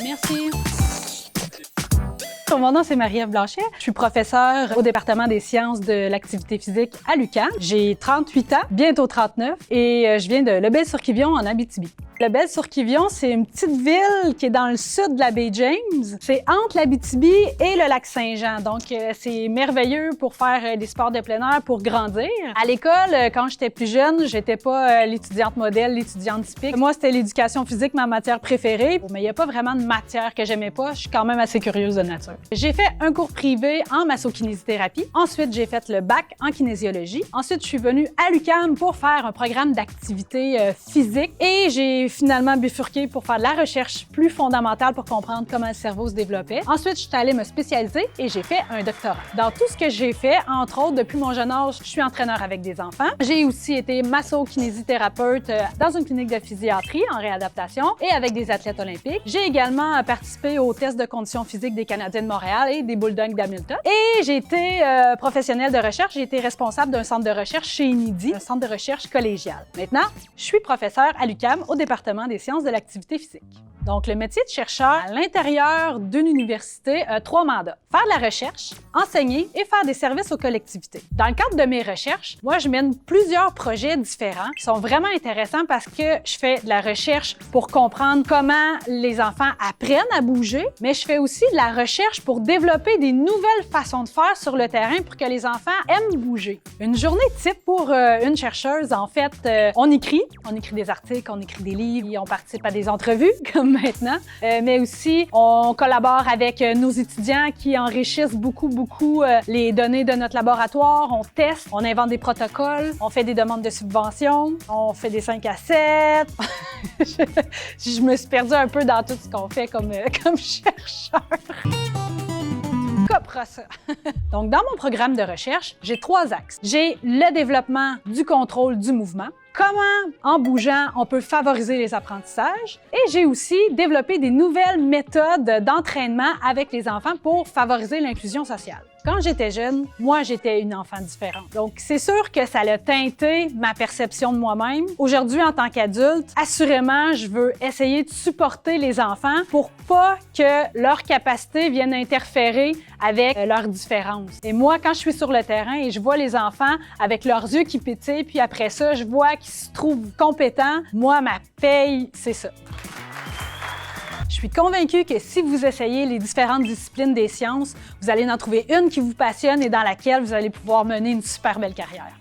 Merci. Mon nom, c'est Marie-Ève Blanchet. Je suis professeure au département des sciences de l'activité physique à l'UQAM. J'ai 38 ans, bientôt 39, et je viens de Lebel-sur-Quivillon en Abitibi. Lebel-sur-Quivillon, c'est une petite ville qui est dans le sud de la baie James. C'est entre l'Abitibi et le lac Saint-Jean. Donc, c'est merveilleux pour faire des sports de plein air, pour grandir. À l'école, quand j'étais plus jeune, j'étais pas l'étudiante modèle, l'étudiante typique. Moi, c'était l'éducation physique, ma matière préférée. Mais il n'y a pas vraiment de matière que j'aimais pas. Je suis quand même assez curieuse de nature. J'ai fait un cours privé en massokinésithérapie. Ensuite, j'ai fait le bac en kinésiologie. Ensuite, je suis venue à l'UQAM pour faire un programme d'activité physique. Et j'ai finalement bifurqué pour faire de la recherche plus fondamentale pour comprendre comment le cerveau se développait. Ensuite, je suis allée me spécialiser et j'ai fait un doctorat. Dans tout ce que j'ai fait, entre autres, depuis mon jeune âge, je suis entraîneur avec des enfants. J'ai aussi été masso-kinésithérapeute dans une clinique de physiatrie en réadaptation et avec des athlètes olympiques. J'ai également participé aux tests de conditions physiques des Canadiens de Montréal et des Bulldogs d'Hamilton. Et j'ai été professionnelle de recherche. J'ai été responsable d'un centre de recherche chez INIDI, un centre de recherche collégial. Maintenant, je suis professeure à l'UQAM au département des sciences de l'activité physique. Donc, le métier de chercheur à l'intérieur d'une université a 3 mandats. Faire de la recherche, enseigner et faire des services aux collectivités. Dans le cadre de mes recherches, moi, je mène plusieurs projets différents qui sont vraiment intéressants parce que je fais de la recherche pour comprendre comment les enfants apprennent à bouger, mais je fais aussi de la recherche pour développer des nouvelles façons de faire sur le terrain pour que les enfants aiment bouger. Une journée type pour une chercheuse, en fait, on écrit des articles, on écrit des livres, on participe à des entrevues, comme maintenant, mais aussi on collabore avec nos étudiants qui enrichissent beaucoup les données de notre laboratoire, on teste, on invente des protocoles, on fait des demandes de subventions, on fait des 5 à 7. Je me suis perdue un peu dans tout ce qu'on fait comme chercheur. Ça. Donc, dans mon programme de recherche, j'ai 3 axes. J'ai le développement du contrôle du mouvement, comment, en bougeant, on peut favoriser les apprentissages. Et j'ai aussi développé des nouvelles méthodes d'entraînement avec les enfants pour favoriser l'inclusion sociale. Quand j'étais jeune, moi, j'étais une enfant différente. Donc, c'est sûr que ça a teinté ma perception de moi-même. Aujourd'hui, en tant qu'adulte, assurément, je veux essayer de supporter les enfants pour pas que leurs capacités viennent interférer avec leurs différences. Et moi, quand je suis sur le terrain et je vois les enfants avec leurs yeux qui pétillent, puis après ça, je vois qu'ils se trouvent compétents, moi, ma paye, c'est ça. Je suis convaincue que si vous essayez les différentes disciplines des sciences, vous allez en trouver une qui vous passionne et dans laquelle vous allez pouvoir mener une super belle carrière.